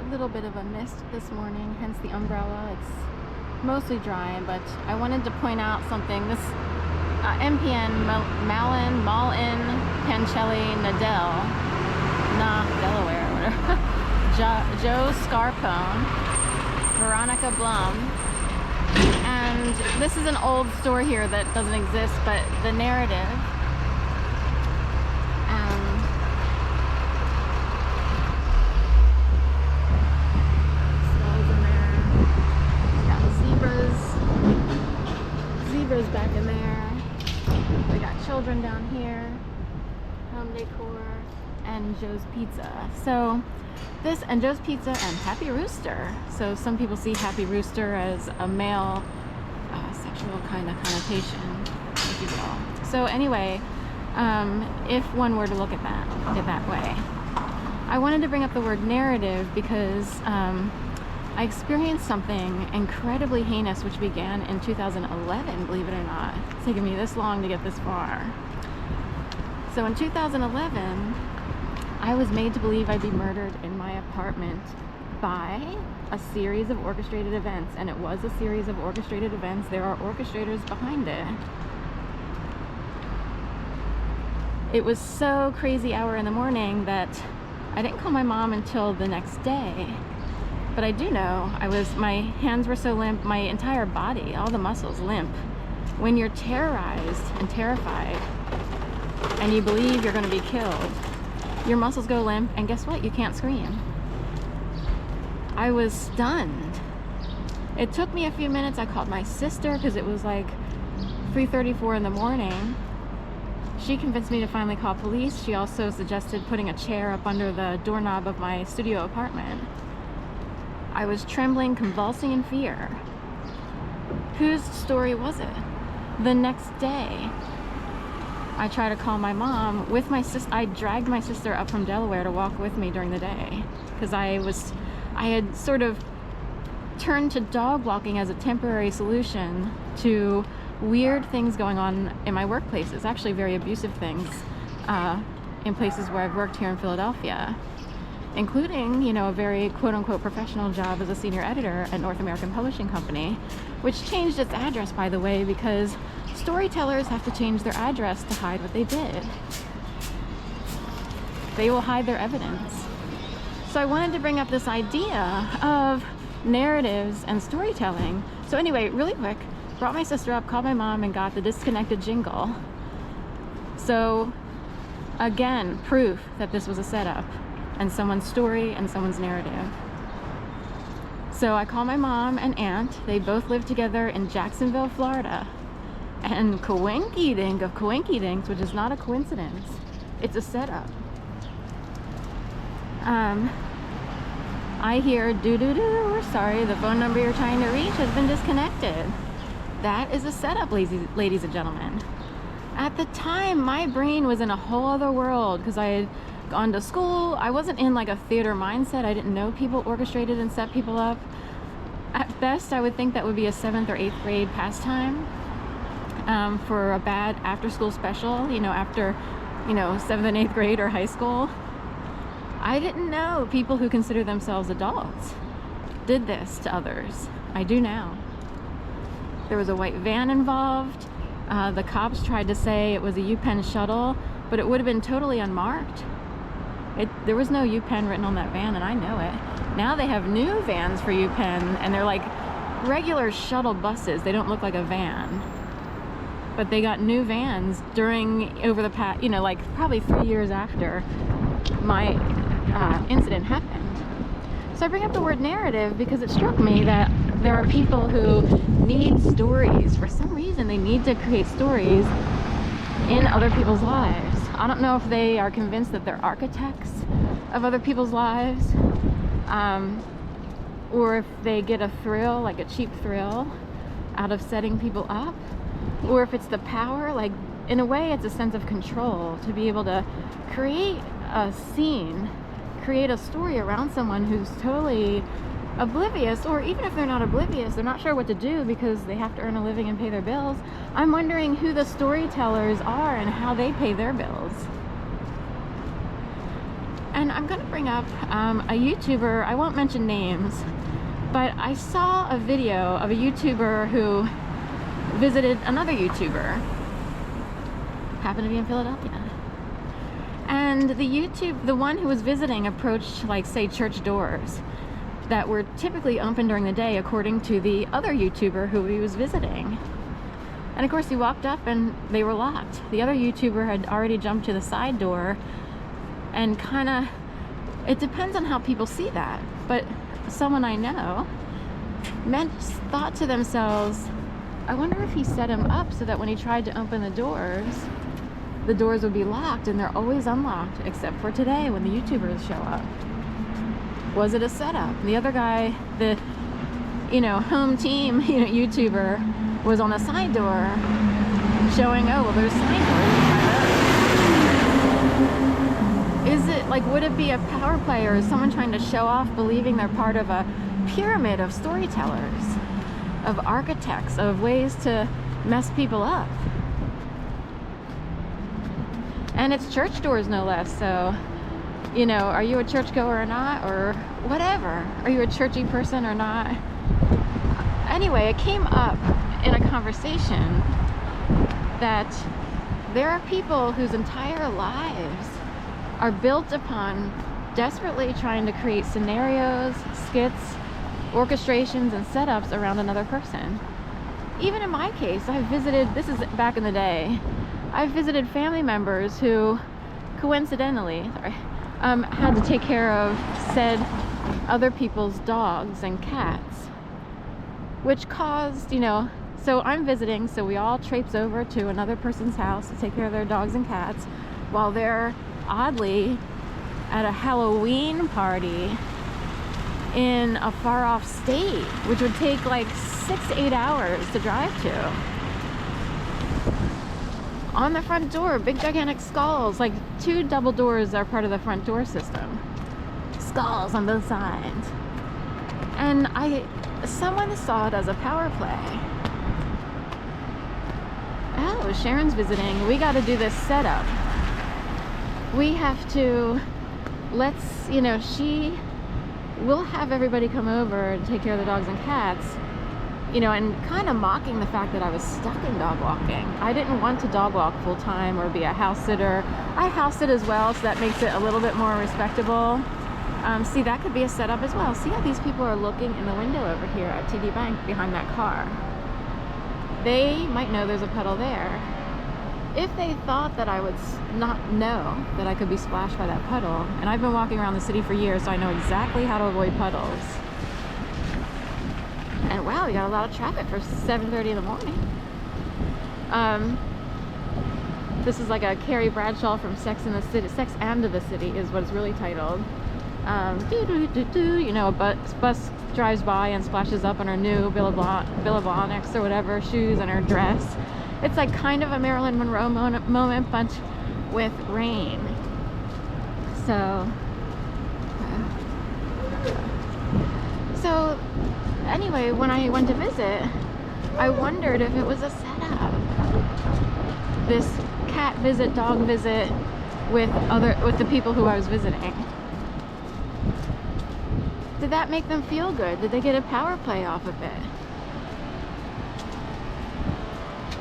little bit of a mist this morning, hence the umbrella. It's mostly dry, but I wanted to point out something. This MPN, Malin, Pancelli, Nadell, Delaware, whatever. Joe Scarpone, Veronica Blum, and this is an old store here that doesn't exist, but the narrative. Zebras back in there. We got children down here, home decor, and Joe's Pizza. So this and Joe's Pizza and Happy Rooster. So some people see Happy Rooster as a male sexual kind of connotation, if you will. So anyway, if one were to look at that way, I wanted to bring up the word narrative because I experienced something incredibly heinous which began in 2011, believe it or not. It's taken me this long to get this far. So in 2011, I was made to believe I'd be murdered in my apartment by a series of orchestrated events, and it was a series of orchestrated events. There are orchestrators behind it. It was so crazy hour in the morning that I didn't call my mom until the next day. But I do know my hands were so limp, my entire body, all the muscles limp. When you're terrorized and terrified and you believe you're going to be killed, your muscles go limp, and guess what? You can't scream. I was stunned. It took me a few minutes. I called my sister because it was like 3:34 in the morning. She convinced me to finally call police. She also suggested putting a chair up under the doorknob of my studio apartment. I was trembling, convulsing in fear. Whose story was it? The next day, I tried to call my mom with my sister. I dragged my sister up from Delaware to walk with me during the day because I had sort of turned to dog walking as a temporary solution to weird things going on in my workplaces, actually very abusive things in places where I've worked here in Philadelphia, including, a very quote-unquote professional job as a senior editor at North American Publishing Company, which changed its address, by the way, because storytellers have to change their address to hide what they did. They will hide their evidence. So I wanted to bring up this idea of narratives and storytelling. So anyway, really quick, brought my sister up, called my mom, and got the disconnected jingle. So again, proof that this was a setup and someone's story and someone's narrative. So I call my mom and aunt. They both live together in Jacksonville, Florida. And coinky-dink of coinky-dinks, which is not a coincidence, it's a setup. I hear doo-doo-doo, we're sorry, the phone number you're trying to reach has been disconnected. That is a setup, ladies and gentlemen. At the time, my brain was in a whole other world because I had gone to school. I wasn't in like a theater mindset. I didn't know people orchestrated and set people up. At best, I would think that would be a 7th or 8th grade pastime for a bad after-school special, after 7th and 8th grade or high school. I didn't know people who consider themselves adults did this to others. I do now. There was a white van involved. The cops tried to say it was a UPenn shuttle, but it would have been totally unmarked. There was no UPenn written on that van, and I know it. Now they have new vans for UPenn, and they're like regular shuttle buses. They don't look like a van. But they got new vans over the past, probably 3 years after my incident happened. So I bring up the word narrative because it struck me that there are people who need stories. For some reason, they need to create stories in other people's lives. I don't know if they are convinced that they're architects of other people's lives, or if they get a thrill, like a cheap thrill, out of setting people up, or if it's the power, like in a way it's a sense of control to be able to create a scene, create a story around someone who's totally oblivious, or even if they're not oblivious, they're not sure what to do because they have to earn a living and pay their bills. I'm wondering who the storytellers are and how they pay their bills. And And I'm gonna bring up a YouTuber, I won't mention names, but I saw a video of a YouTuber who visited another YouTuber, happened to be in Philadelphia. And the one who was visiting approached, like, say, church doors that were typically open during the day according to the other YouTuber who he was visiting. And of course he walked up and they were locked. The other YouTuber had already jumped to the side door, and it depends on how people see that, but someone I know thought to themselves, I wonder if he set him up so that when he tried to open the doors would be locked, and they're always unlocked except for today when the YouTubers show up. Was it a setup? The other guy, the home team YouTuber, was on the side door showing, oh well, there's side doors. Is it like, would it be a power play, or is someone trying to show off, believing they're part of a pyramid of storytellers, of architects, of ways to mess people up? And it's church doors, no less. So, are you a churchgoer or not, or whatever? Are you a churchy person or not? Anyway, it came up in a conversation that there are people whose entire lives are built upon desperately trying to create scenarios, skits, orchestrations, and setups around another person. Even in my case, I've visited, this is back in the day, I've visited family members who coincidentally had to take care of said other people's dogs and cats, which caused, so I'm visiting, so we all traipse over to another person's house to take care of their dogs and cats while they're oddly at a Halloween party in a far off state, which would take like 6 to 8 hours to drive to. On the front door, big gigantic skulls, like 2 double doors are part of the front door system. Skulls on both sides. And someone saw it as a power play. Oh, Sharon's visiting. We got to do this setup. We have to, she will have everybody come over and take care of the dogs and cats, and kind of mocking the fact that I was stuck in dog walking. I didn't want to dog walk full time or be a house sitter. I house sit as well, so that makes it a little bit more respectable. See, that could be a setup as well. See how these people are looking in the window over here at TD Bank behind that car. They might know there's a puddle there. If they thought that I would not know that I could be splashed by that puddle, and I've been walking around the city for years, so I know exactly how to avoid puddles. And wow, we got a lot of traffic for 7:30 in the morning. This is like a Carrie Bradshaw from Sex and the City. Sex and the City is what it's really titled. A bus drives by and splashes up on her new Bill of Onyx or whatever shoes and her dress. It's like kind of a Marilyn Monroe moment, but with rain. So anyway, when I went to visit, I wondered if it was a setup. This cat visit, dog visit with the people who I was visiting. Did that make them feel good? Did they get a power play off of it?